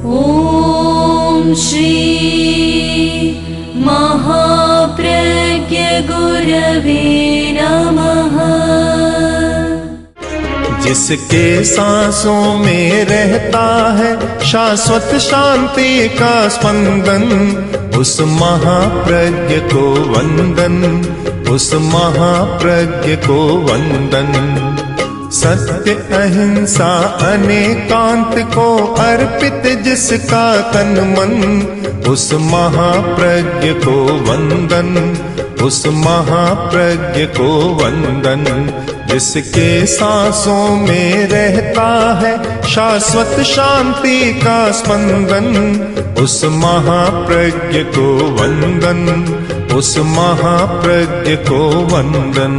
ॐ श्री महाप्रज्ञ गुरवे नमः। जिसके सांसों में रहता है शाश्वत शांति का स्पंदन, उस महाप्रज्ञ को वंदन, उस महाप्रज्ञ को वंदन। सत्य अहिंसा अनेकांत को अर्पित जिसका तन मन, उस महाप्रज्ञ को वंदन, उस महाप्रज्ञ को वंदन। जिसके सांसों में रहता है शाश्वत शांति का स्पंदन, उस महाप्रज्ञ को वंदन, उस महाप्रज्ञ को वंदन।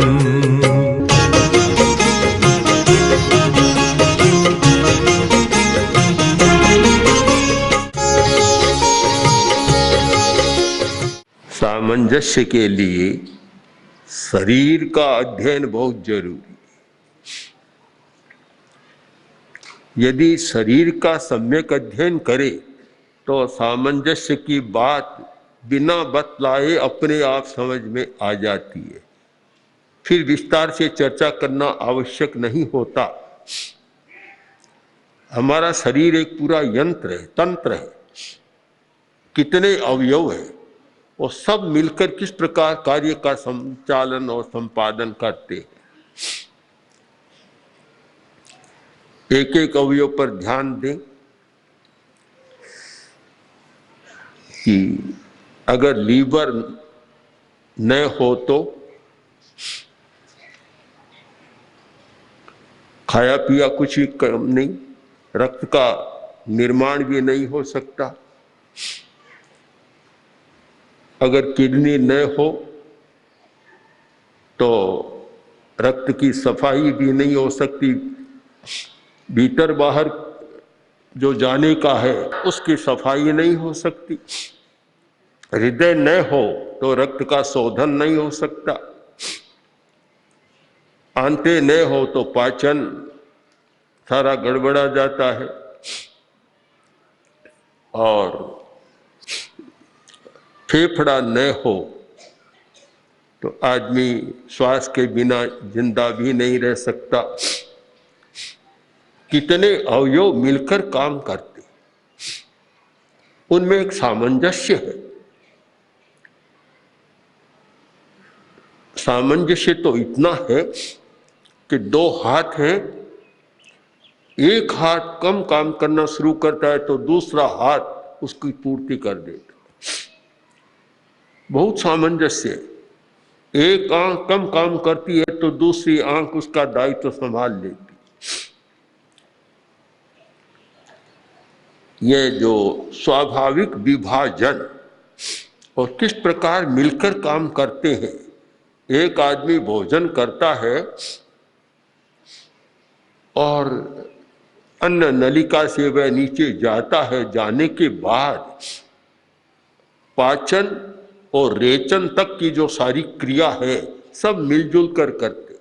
सामंजस्य के लिए शरीर का अध्ययन बहुत जरूरी। यदि शरीर का सम्यक अध्ययन करे तो सामंजस्य की बात बिना बतलाए अपने आप समझ में आ जाती है, फिर विस्तार से चर्चा करना आवश्यक नहीं होता। हमारा शरीर एक पूरा यंत्र है, तंत्र है। कितने अवयव है, वो सब मिलकर किस प्रकार कार्य का संचालन और संपादन करते हैं। एक एक अवयव पर ध्यान दें कि अगर लीवर न हो तो खाया पिया कुछ भी कम नहीं, रक्त का निर्माण भी नहीं हो सकता। अगर किडनी न हो तो रक्त की सफाई भी नहीं हो सकती, भीतर बाहर जो जाने का है उसकी सफाई नहीं हो सकती। हृदय न हो तो रक्त का शोधन नहीं हो सकता। आंतें न हो तो पाचन सारा गड़बड़ा जाता है। और फेफड़ा न हो तो आदमी श्वास के बिना जिंदा भी नहीं रह सकता। कितने अवयव मिलकर काम करते, उनमें एक सामंजस्य है। सामंजस्य तो इतना है कि दो हाथ हैं, एक हाथ कम काम करना शुरू करता है तो दूसरा हाथ उसकी पूर्ति कर देता। बहुत सामंजस्य है। एक आंख कम काम करती है तो दूसरी आंख उसका दायित्व संभाल लेती। ये जो स्वाभाविक विभाजन और किस प्रकार मिलकर काम करते हैं। एक आदमी भोजन करता है और अन्न नलिका से वह नीचे जाता है, जाने के बाद पाचन और रेचन तक की जो सारी क्रिया है सब मिलजुल कर करते।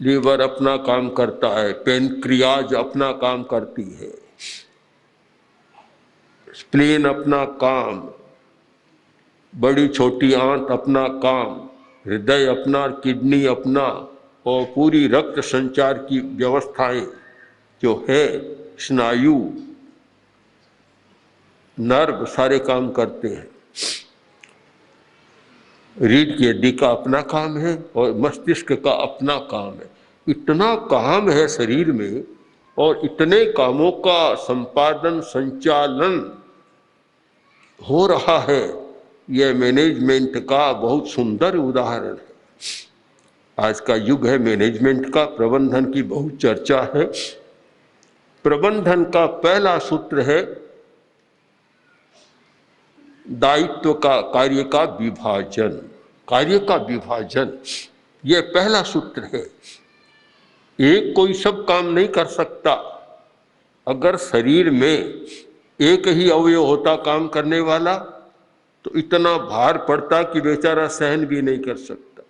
लीवर अपना काम करता है, पेनक्रियाज अपना काम करती है, स्प्लीन अपना काम, बड़ी छोटी आंत अपना काम, हृदय अपना, किडनी अपना, और पूरी रक्त संचार की व्यवस्थाएं जो है, स्नायु, नर्व सारे काम करते हैं। रीढ़ की हड्डी का अपना काम है और मस्तिष्क का अपना काम है। इतना काम है शरीर में और इतने कामों का संपादन संचालन हो रहा है। यह मैनेजमेंट का बहुत सुंदर उदाहरण है। आज का युग है मैनेजमेंट का, प्रबंधन की बहुत चर्चा है। प्रबंधन का पहला सूत्र है दायित्व का, कार्य का विभाजन। कार्य का विभाजन यह पहला सूत्र है। एक कोई सब काम नहीं कर सकता। अगर शरीर में एक ही अवयव होता काम करने वाला तो इतना भार पड़ता कि बेचारा सहन भी नहीं कर सकता।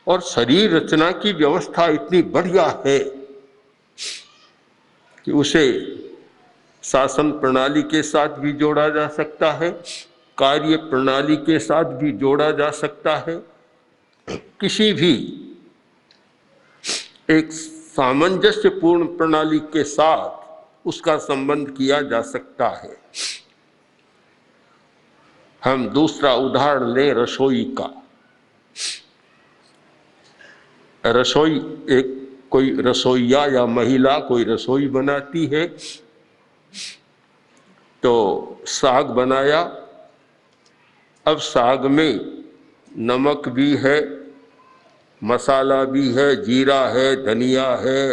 और शरीर रचना की व्यवस्था इतनी बढ़िया है कि उसे शासन प्रणाली के साथ भी जोड़ा जा सकता है, कार्य प्रणाली के साथ भी जोड़ा जा सकता है, किसी भी एक सामंजस्यपूर्ण प्रणाली के साथ उसका संबंध किया जा सकता है। हम दूसरा उदाहरण लें रसोई का। रसोई एक कोई रसोइया या महिला कोई रसोई बनाती है, तो साग बनाया। अब साग में नमक भी है, मसाला भी है, जीरा है, धनिया है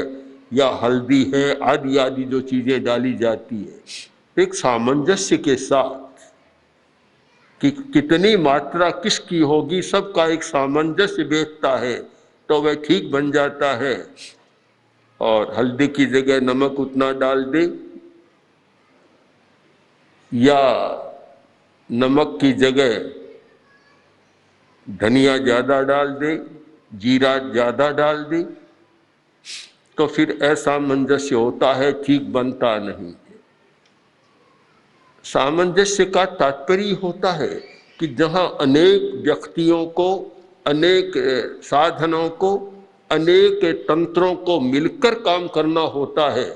या हल्दी है, आदि आदि जो चीज़ें डाली जाती है, एक सामंजस्य के साथ कि कितनी मात्रा किसकी होगी, सबका एक सामंजस्य बैठता है तो वह ठीक बन जाता है। और हल्दी की जगह नमक उतना डाल दे या नमक की जगह धनिया ज़्यादा डाल दे, जीरा ज़्यादा डाल दे, तो फिर असामंजस्य होता है, ठीक बनता नहीं। सामंजस्य का तात्पर्य होता है कि जहाँ अनेक व्यक्तियों को, अनेक साधनों को, अनेक तंत्रों को मिलकर काम करना होता है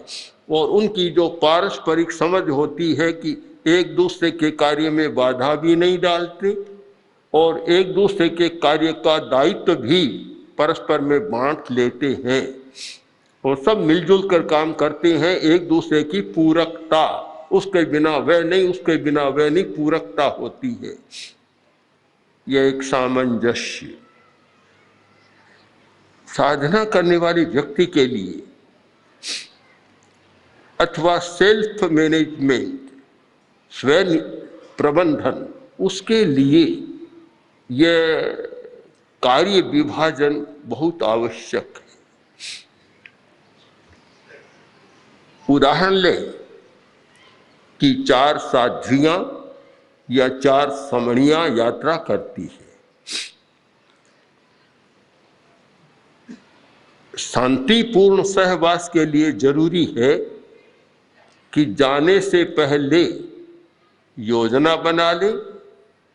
और उनकी जो पारस्परिक समझ होती है कि एक दूसरे के कार्य में बाधा भी नहीं डालते और एक दूसरे के कार्य का दायित्व भी परस्पर में बांट लेते हैं और सब मिलजुल कर काम करते हैं। एक दूसरे की पूरकता, उसके बिना वह नहीं, उसके बिना वह नहीं, पूरकता होती है। यह एक सामंजस्य साधना करने वाले व्यक्ति के लिए अथवा सेल्फ मैनेजमेंट, स्वयं प्रबंधन, उसके लिए यह कार्य विभाजन बहुत आवश्यक है। उदाहरण लें कि 4 साध्वियां या 4 समणियां यात्रा करती है। शांतिपूर्ण सहवास के लिए जरूरी है कि जाने से पहले योजना बना ले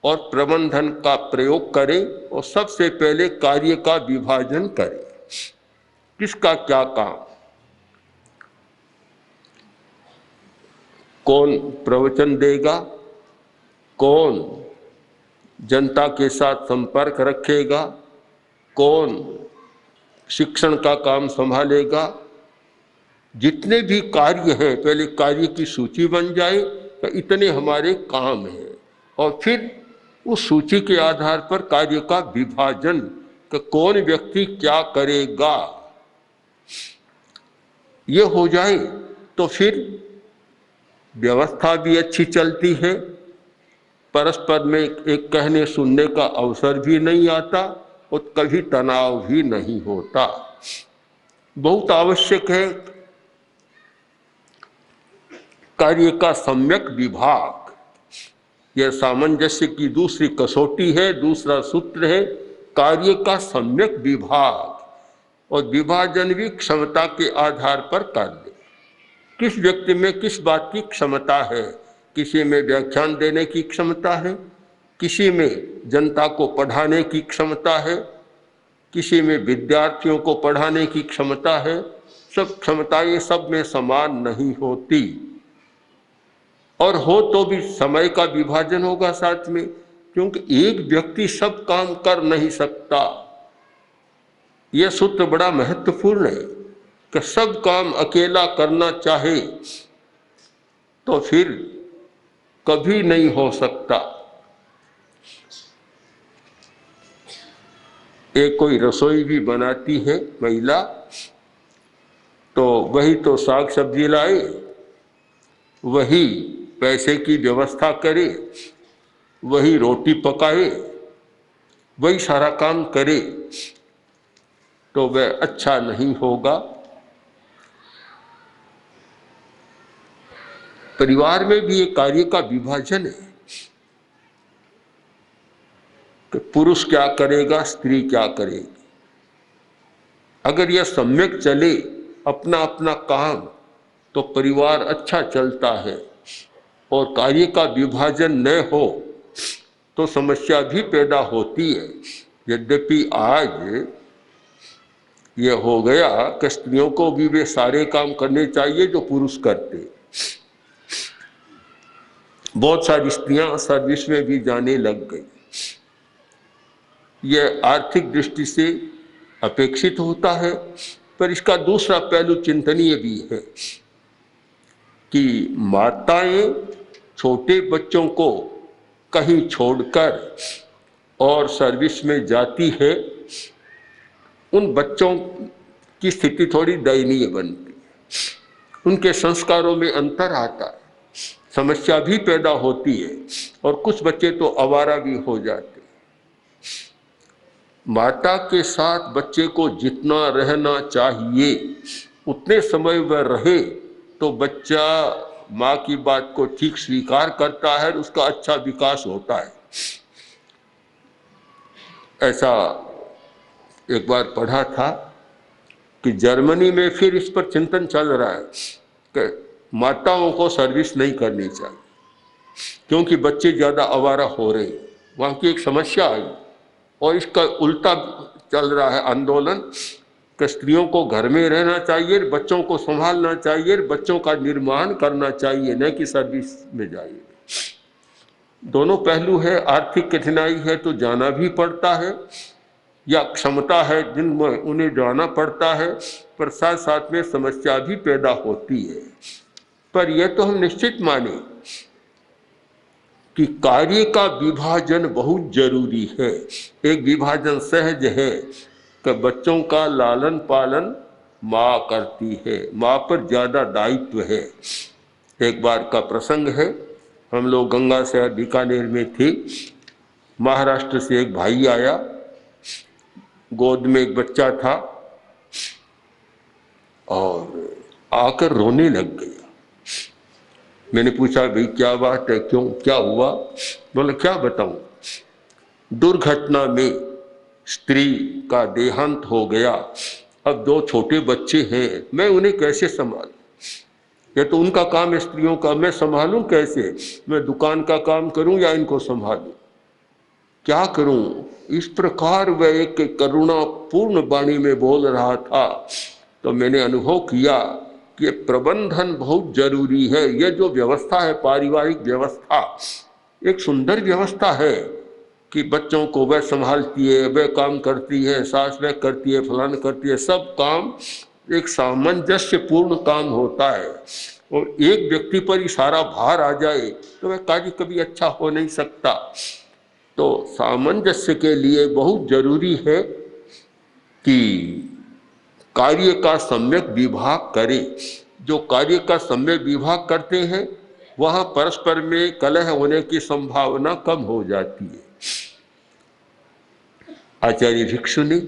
और प्रबंधन का प्रयोग करें और सबसे पहले कार्य का विभाजन करें। किसका क्या काम, कौन प्रवचन देगा, कौन जनता के साथ संपर्क रखेगा, कौन शिक्षण का काम संभालेगा। जितने भी कार्य हैं पहले कार्य की सूची बन जाए तो इतने हमारे काम हैं और फिर उस सूची के आधार पर कार्य का विभाजन कि कौन व्यक्ति क्या करेगा, ये हो जाए तो फिर व्यवस्था भी अच्छी चलती है, परस्पर में एक कहने सुनने का अवसर भी नहीं आता और कभी तनाव भी नहीं होता। बहुत आवश्यक है कार्य का सम्यक विभाग। यह सामंजस्य की दूसरी कसौटी है, दूसरा सूत्र है कार्य का सम्यक विभाग और विभाजन भी क्षमता के आधार पर कर ले। किस व्यक्ति में किस बात की क्षमता है, किसी में व्याख्यान देने की क्षमता है, किसी में जनता को पढ़ाने की क्षमता है, किसी में विद्यार्थियों को पढ़ाने की क्षमता है। सब क्षमताएं सब में समान नहीं होती और हो तो भी समय का विभाजन होगा साथ में, क्योंकि एक व्यक्ति सब काम कर नहीं सकता। यह सूत्र बड़ा महत्वपूर्ण है कि सब काम अकेला करना चाहे तो फिर कभी नहीं हो सकता। एक कोई रसोई भी बनाती है महिला, तो वही तो साग सब्जी लाए, वही पैसे की व्यवस्था करे, वही रोटी पकाए, वही सारा काम करे, तो वह अच्छा नहीं होगा। परिवार में भी एक कार्य का विभाजन है कि पुरुष क्या करेगा, स्त्री क्या करेगी। अगर यह सम्यक चले, अपना अपना काम तो परिवार अच्छा चलता है, और कार्य का विभाजन न हो तो समस्या भी पैदा होती है। यद्यपि आज ये हो गया कि स्त्रियों को भी वे सारे काम करने चाहिए जो पुरुष करते। बहुत सारी स्त्रियां सर्विस में भी जाने लग गई। यह आर्थिक दृष्टि से अपेक्षित होता है, पर इसका दूसरा पहलू चिंतनीय भी है कि माताएं छोटे बच्चों को कहीं छोड़कर और सर्विस में जाती है, उन बच्चों की स्थिति थोड़ी दयनीय बनती है, उनके संस्कारों में अंतर आता है, समस्या भी पैदा होती है, और कुछ बच्चे तो आवारा भी हो जाते हैं। माता के साथ बच्चे को जितना रहना चाहिए उतने समय वह रहे तो बच्चा माँ की बात को ठीक स्वीकार करता है, उसका अच्छा विकास होता है। ऐसा एक बार पढ़ा था कि जर्मनी में फिर इस पर चिंतन चल रहा है कि माताओं को सर्विस नहीं करनी चाहिए क्योंकि बच्चे ज़्यादा आवारा हो रहे हैं। वहाँ की एक समस्या आई, और इसका उल्टा चल रहा है आंदोलन कि स्त्रियों को घर में रहना चाहिए, बच्चों को संभालना चाहिए, बच्चों का निर्माण करना चाहिए, न कि सर्विस में जाइए। दोनों पहलू है। आर्थिक कठिनाई है तो जाना भी पड़ता है, या क्षमता है जिनमें उन्हें जाना पड़ता है, पर साथ साथ में समस्या भी पैदा होती है। पर यह तो हम निश्चित माने कि कार्य का विभाजन बहुत जरूरी है। एक विभाजन सहज है कि बच्चों का लालन पालन माँ करती है, माँ पर ज़्यादा दायित्व है। एक बार का प्रसंग है, हम लोग गंगा से बीकानेर में थे। महाराष्ट्र से एक भाई आया, गोद में एक बच्चा था और आकर रोने लग गया। मैंने पूछा, भाई क्या बात है, क्यों, क्या हुआ? बोले, क्या बताऊं, दुर्घटना में स्त्री का देहांत हो गया, अब 2 छोटे बच्चे हैं, मैं उन्हें कैसे संभालूं? ये तो उनका काम है स्त्रियों का, मैं संभालूं कैसे? मैं दुकान का काम करूं या इनको संभालूं? क्या करूं? इस प्रकार वह एक करुणापूर्ण वाणी में बोल रहा था। तो मैंने अनुभव किया कि प्रबंधन बहुत जरूरी है। यह जो व्यवस्था है, पारिवारिक व्यवस्था, एक सुंदर व्यवस्था है कि बच्चों को वह संभालती है, वह काम करती है, सास वह करती है, फलाना करती है, सब काम एक सामंजस्यपूर्ण काम होता है। और एक व्यक्ति पर ही सारा भार आ जाए तो वह कार्य कभी अच्छा हो नहीं सकता। तो सामंजस्य के लिए बहुत जरूरी है कि कार्य का सम्यक विभाग करें। जो कार्य का सम्यक विभाग करते हैं वहाँ परस्पर में कलह होने की संभावना कम हो जाती है। आचार्य भिक्षु ने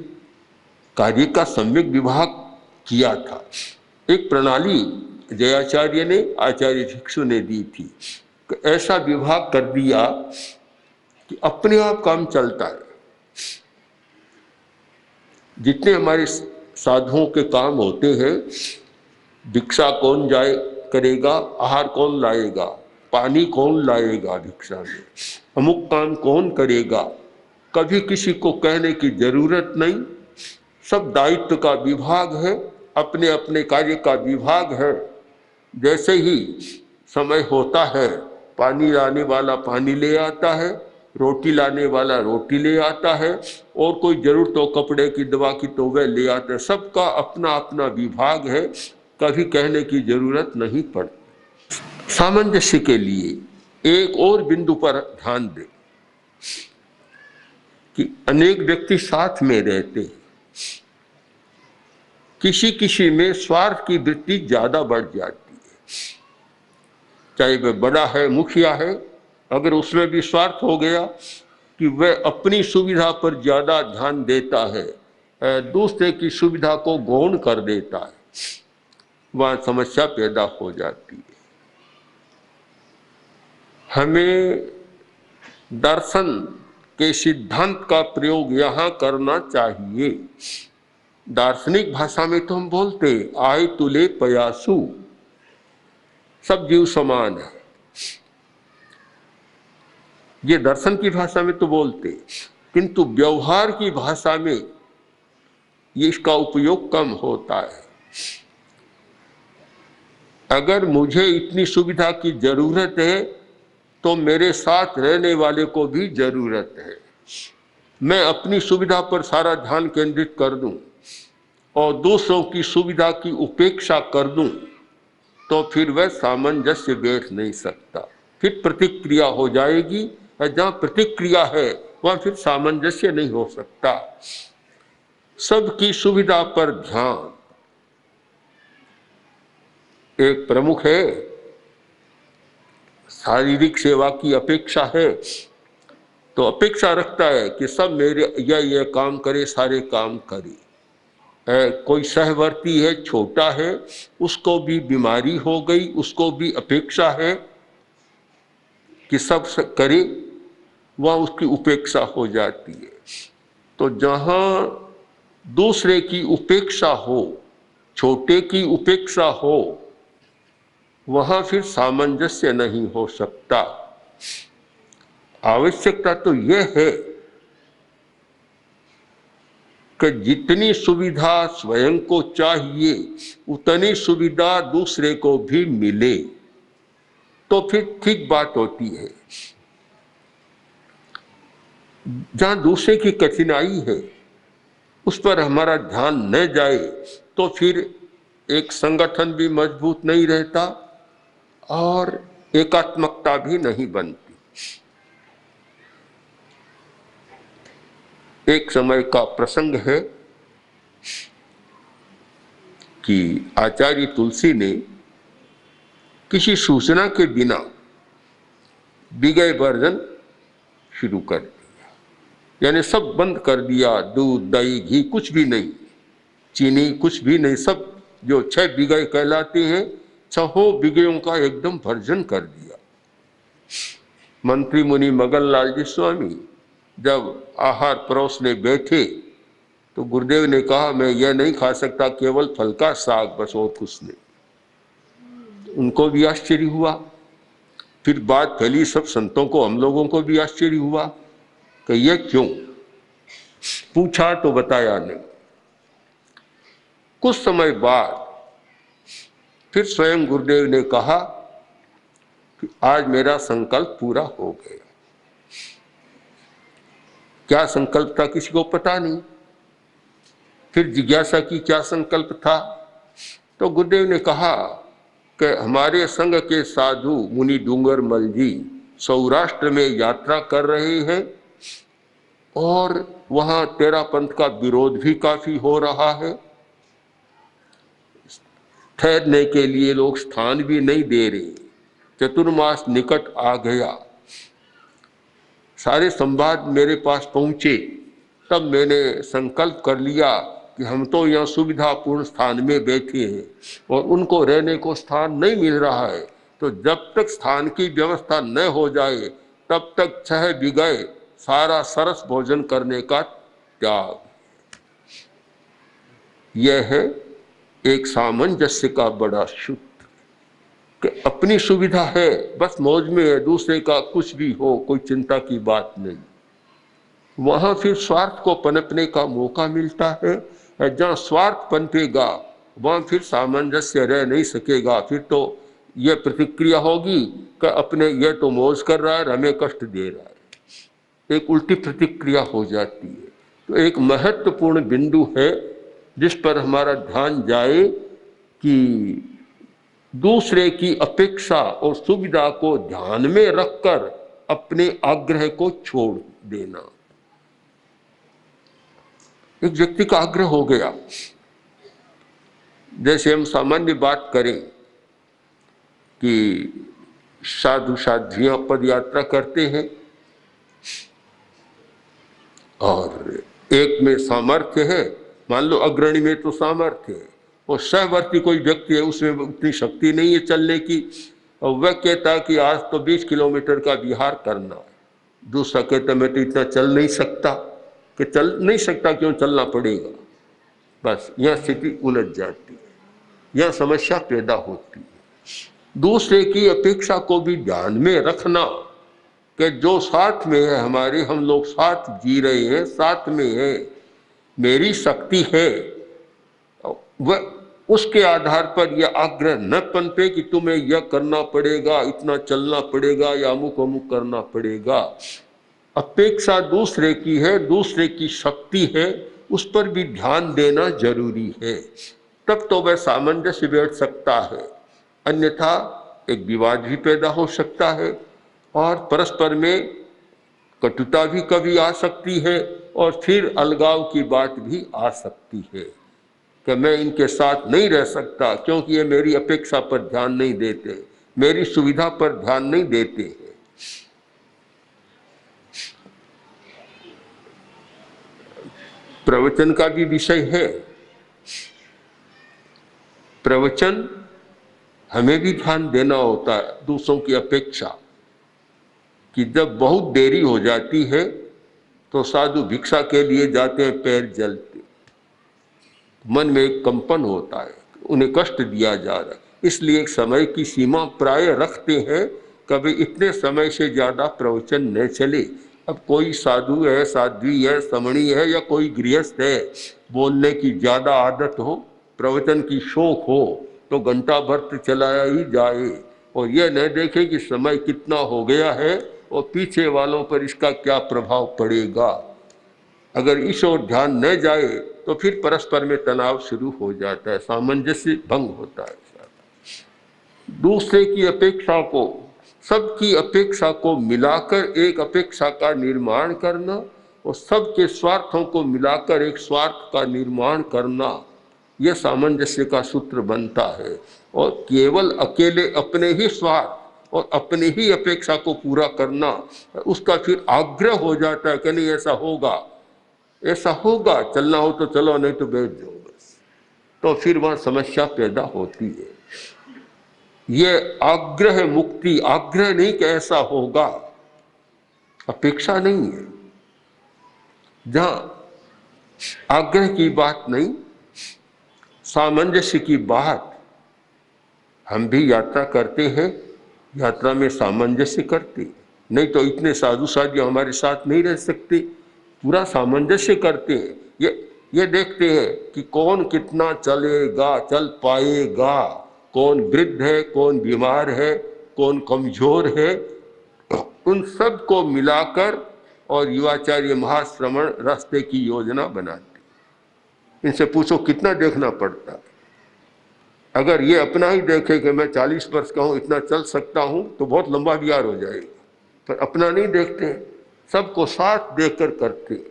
कार्य का सम्यक विभाग किया था। एक प्रणाली जयाचार्य ने, आचार्य भिक्षु ने दी थी। ऐसा विभाग कर दिया कि अपने आप काम चलता है। जितने हमारे साधुओं के काम होते हैं, भिक्षा कौन जाए करेगा, आहार कौन लाएगा, पानी कौन लाएगा भिक्षा में, अमुक काम कौन करेगा, कभी किसी को कहने की जरूरत नहीं। सब दायित्व का विभाग है, अपने अपने कार्य का विभाग है। जैसे ही समय होता है, पानी लाने वाला पानी ले आता है, रोटी लाने वाला रोटी ले आता है, और कोई जरूरत हो कपड़े की, दवा की तो वह ले आता है। सबका अपना अपना विभाग है, कभी कहने की जरूरत नहीं पड़ती। सामंजस्य के लिए एक और बिंदु पर ध्यान दें कि अनेक व्यक्ति साथ में रहते हैं, किसी किसी में स्वार्थ की वृत्ति ज्यादा बढ़ जाती है। चाहे वह बड़ा है, मुखिया है, अगर उसमें भी स्वार्थ हो गया कि वह अपनी सुविधा पर ज्यादा ध्यान देता है, दूसरे की सुविधा को गौण कर देता है, वह समस्या पैदा हो जाती है। हमें दर्शन के सिद्धांत का प्रयोग यहाँ करना चाहिए। दार्शनिक भाषा में तो हम बोलते आय तुले पयासु, सब जीव समान है। ये दर्शन की भाषा में तो बोलते, किंतु व्यवहार की भाषा में ये इसका उपयोग कम होता है। अगर मुझे इतनी सुविधा की जरूरत है तो मेरे साथ रहने वाले को भी जरूरत है। मैं अपनी सुविधा पर सारा ध्यान केंद्रित कर दूं और दूसरों की सुविधा की उपेक्षा कर दूं तो फिर वह सामंजस्य बैठ नहीं सकता, फिर प्रतिक्रिया हो जाएगी, और जहां प्रतिक्रिया है वहां फिर सामंजस्य नहीं हो सकता। सबकी सुविधा पर ध्यान एक प्रमुख है। शारीरिक सेवा की अपेक्षा है तो अपेक्षा रखता है कि सब मेरे यह काम करे, सारे काम करे। कोई सहवर्ती है, छोटा है, उसको भी बीमारी हो गई, उसको भी अपेक्षा है कि सब करे, वह उसकी उपेक्षा हो जाती है। तो जहां दूसरे की उपेक्षा हो, छोटे की उपेक्षा हो, वहां फिर सामंजस्य नहीं हो सकता। आवश्यकता तो यह है कि जितनी सुविधा स्वयं को चाहिए उतनी सुविधा दूसरे को भी मिले तो फिर ठीक बात होती है। जहां दूसरे की कठिनाई है उस पर हमारा ध्यान न जाए तो फिर एक संगठन भी मजबूत नहीं रहता और एकात्मकता भी नहीं बनती। एक समय का प्रसंग है कि आचार्य तुलसी ने किसी सूचना के बिना विगय वर्जन शुरू कर दिया, यानी सब बंद कर दिया। दूध, दही, घी कुछ भी नहीं, चीनी कुछ भी नहीं, सब जो 6 विगय कहलाते हैं 6 विगयों का एकदम वर्जन कर दिया। मंत्री मुनि मगन लाल जी स्वामी जब आहार परोसने बैठे तो गुरुदेव ने कहा, मैं यह नहीं खा सकता, केवल फल का साग, बस और कुछ नहीं। उनको भी आश्चर्य हुआ। फिर बात फैली सब संतों को, हम लोगों को भी आश्चर्य हुआ कि यह क्यों। पूछा तो बताया नहीं। कुछ समय बाद फिर स्वयं गुरुदेव ने कहा कि आज मेरा संकल्प पूरा हो गया। क्या संकल्प था किसी को पता नहीं। फिर जिज्ञासा की क्या संकल्प था, तो गुरुदेव ने कहा कि हमारे संघ के साधु मुनि डूंगरमल जी सौराष्ट्र में यात्रा कर रहे हैं और वहां तेरा पंथ का विरोध भी काफी हो रहा है। ठहरने के लिए लोग स्थान भी नहीं दे रहे। चतुर्मास निकट आ गया, सारे संवाद मेरे पास पहुंचे, तब मैंने संकल्प कर लिया कि हम तो यहाँ सुविधापूर्ण स्थान में बैठे हैं और उनको रहने को स्थान नहीं मिल रहा है, तो जब तक स्थान की व्यवस्था न हो जाए तब तक 6 विगय सारा सरस भोजन करने का त्याग। यह है एक सामंजस्य का बड़ा शुद्ध कि अपनी सुविधा है, बस मौज में है, दूसरे का कुछ भी हो कोई चिंता की बात नहीं। वहां फिर स्वार्थ को पनपने का मौका मिलता है। जहां स्वार्थ पनपेगा वहां फिर सामंजस्य रह नहीं सकेगा। फिर तो यह प्रतिक्रिया होगी कि अपने यह तो मौज कर रहा है, हमें कष्ट दे रहा है, एक उल्टी प्रतिक्रिया हो जाती है। तो एक महत्वपूर्ण बिंदु है जिस पर हमारा ध्यान जाए कि दूसरे की अपेक्षा और सुविधा को ध्यान में रखकर अपने आग्रह को छोड़ देना। एक व्यक्ति का आग्रह हो गया, जैसे हम सामान्य बात करें कि साधु साध्वियां पद यात्रा करते हैं और एक में सामर्थ्य है, मान लो अग्रणी में तो सामर्थ्य है और सहवर्ती कोई व्यक्ति है उसमें उतनी शक्ति नहीं है चलने की, और वह कहता है कि आज तो 20 किलोमीटर का विहार करना है। दूसरा कहता मैं तो इतना चल नहीं सकता, कि चल नहीं सकता क्यों, चलना पड़ेगा। बस यह स्थिति उलझ जाती है, यह समस्या पैदा होती है। दूसरे की अपेक्षा को भी ध्यान में रखना कि जो साथ में है हमारे, हम लोग साथ जी रहे हैं, साथ में है, मेरी शक्ति है, वह उसके आधार पर यह आग्रह न पनपे कि तुम्हें यह करना पड़ेगा, इतना चलना पड़ेगा या अमुक अमुक करना पड़ेगा। अपेक्षा दूसरे की है, दूसरे की शक्ति है, उस पर भी ध्यान देना जरूरी है, तब तो वह सामंजस्य बैठ सकता है। अन्यथा एक विवाद भी पैदा हो सकता है और परस्पर में कटुता भी कभी आ सकती है और फिर अलगाव की बात भी आ सकती है कि मैं इनके साथ नहीं रह सकता क्योंकि ये मेरी अपेक्षा पर ध्यान नहीं देते, मेरी सुविधा पर ध्यान नहीं देते हैं। प्रवचन का भी विषय है। प्रवचन हमें भी ध्यान देना होता है दूसरों की अपेक्षा कि जब बहुत देरी हो जाती है तो साधु भिक्षा के लिए जाते हैं, पैर जलते, मन में एक कंपन होता है, उन्हें कष्ट दिया जा रहा है, इसलिए एक समय की सीमा प्राय रखते हैं, कभी इतने समय से ज़्यादा प्रवचन न चले। अब कोई साधु है, साध्वी है, समणी है या कोई गृहस्थ है, बोलने की ज़्यादा आदत हो, प्रवचन की शौक हो तो घंटा भर तो चलाया ही जाए और यह न देखे कि समय कितना हो गया है और पीछे वालों पर इसका क्या प्रभाव पड़ेगा। अगर इस ओर ध्यान न जाए तो फिर परस्पर में तनाव शुरू हो जाता है, सामंजस्य भंग होता है। दूसरे की अपेक्षा को, सबकी अपेक्षा को मिलाकर एक अपेक्षा का निर्माण करना और सबके स्वार्थों को मिलाकर एक स्वार्थ का निर्माण करना, यह सामंजस्य का सूत्र बनता है। और केवल अकेले अपने ही स्वार्थ और अपनी ही अपेक्षा को पूरा करना, उसका फिर आग्रह हो जाता है कि नहीं ऐसा होगा, ऐसा होगा, चलना हो तो चलो नहीं तो बैठ जाओ बस, तो फिर वहां समस्या पैदा होती है। ये आग्रह मुक्ति, आग्रह नहीं कि ऐसा होगा, अपेक्षा नहीं है। जहां आग्रह की बात नहीं, सामंजस्य की बात। हम भी यात्रा करते हैं, यात्रा में सामंजस्य करते, नहीं तो इतने साधु साधिया हमारे साथ नहीं रह सकते, पूरा सामंजस्य करते हैं। ये देखते हैं कि कौन कितना चलेगा, चल पाएगा, कौन वृद्ध है, कौन बीमार है, कौन कमजोर है, उन सब को मिलाकर और युवाचार्य महाश्रमण रास्ते की योजना बनाते। इनसे पूछो कितना देखना पड़ता। अगर ये अपना ही देखे कि मैं 40 वर्ष का हूँ, इतना चल सकता हूँ, तो बहुत लंबा बिहार हो जाएगा, पर अपना नहीं देखते, सबको साथ देकर करते।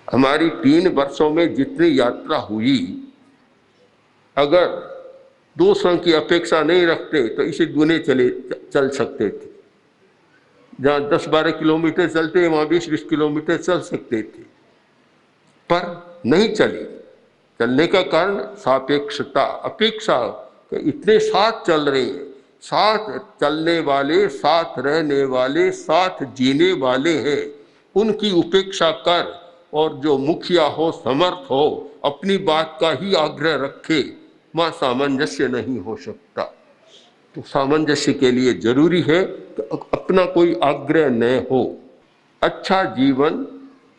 हमारी 3 वर्षों में जितनी यात्रा हुई, अगर दूसरों की अपेक्षा नहीं रखते तो इसे दुने चल सकते थे। जहाँ 10-12 किलोमीटर चलते वहाँ 20-20 किलोमीटर चल सकते थे, पर नहीं चली। चलने का कारण सापेक्षता, अपेक्षा, इतने साथ चल रहे हैं, साथ चलने वाले, साथ रहने वाले, साथ जीने वाले हैं, उनकी उपेक्षा कर और जो मुखिया हो, समर्थ हो, अपनी बात का ही आग्रह रखे, वहाँ सामंजस्य नहीं हो सकता। तो सामंजस्य के लिए जरूरी है कि अपना कोई आग्रह न हो। अच्छा जीवन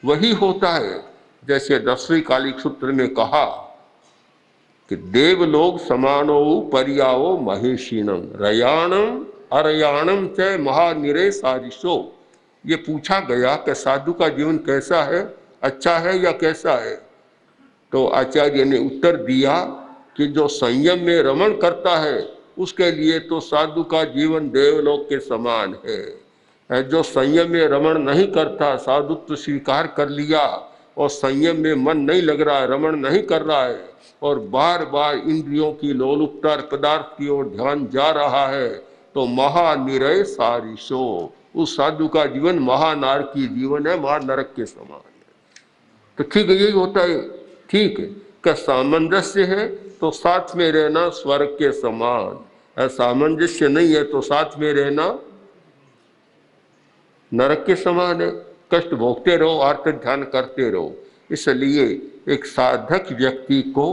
वही होता है, जैसे 10वें कालिक सूत्र में कहा कि देवलोक समानो पर्याओ महेशिनम रयाणम अरयाणम च महानिरे सारिशो। ये पूछा गया कि साधु का जीवन कैसा है, अच्छा है या कैसा है? तो आचार्य ने उत्तर दिया कि जो संयम में रमण करता है उसके लिए तो साधु का जीवन देवलोक के समान है। जो संयम में रमण नहीं करता, साधुत्व स्वीकार कर लिया और संयम में मन नहीं लग रहा है, रमण नहीं कर रहा है और बार बार इंद्रियों की लोलुपता पदार्थ की ओर ध्यान जा रहा है, तो महानिरय सारिशो, उस साधु का जीवन महानारकी जीवन है, महानरक के समान है। तो ठीक है, यही होता है। ठीक है का सामंजस्य है तो साथ में रहना स्वर्ग के समान, सामंजस्य नहीं है तो साथ में रहना नरक के समान है। कष्ट भोगते रहो, आर्त ध्यान करते रहो। इसलिए एक साधक व्यक्ति को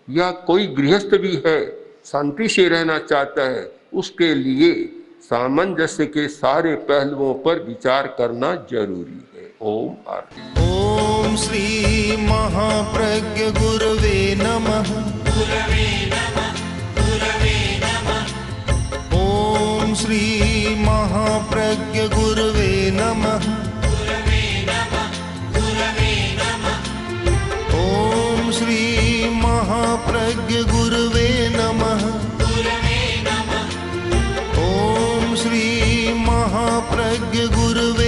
या कोई गृहस्थ भी है शांति से रहना चाहता है, उसके लिए सामंजस्य के सारे पहलुओं पर विचार करना जरूरी है। ओम आरती। ओम श्री महाप्रज्ञ गुरवे नमः। ओम श्री महाप्रज्ञ गुरवे नमः। ओम श्री महाप्रज्ञ गुरवे नमः। ओम श्री महाप्रज्ञ गुरवे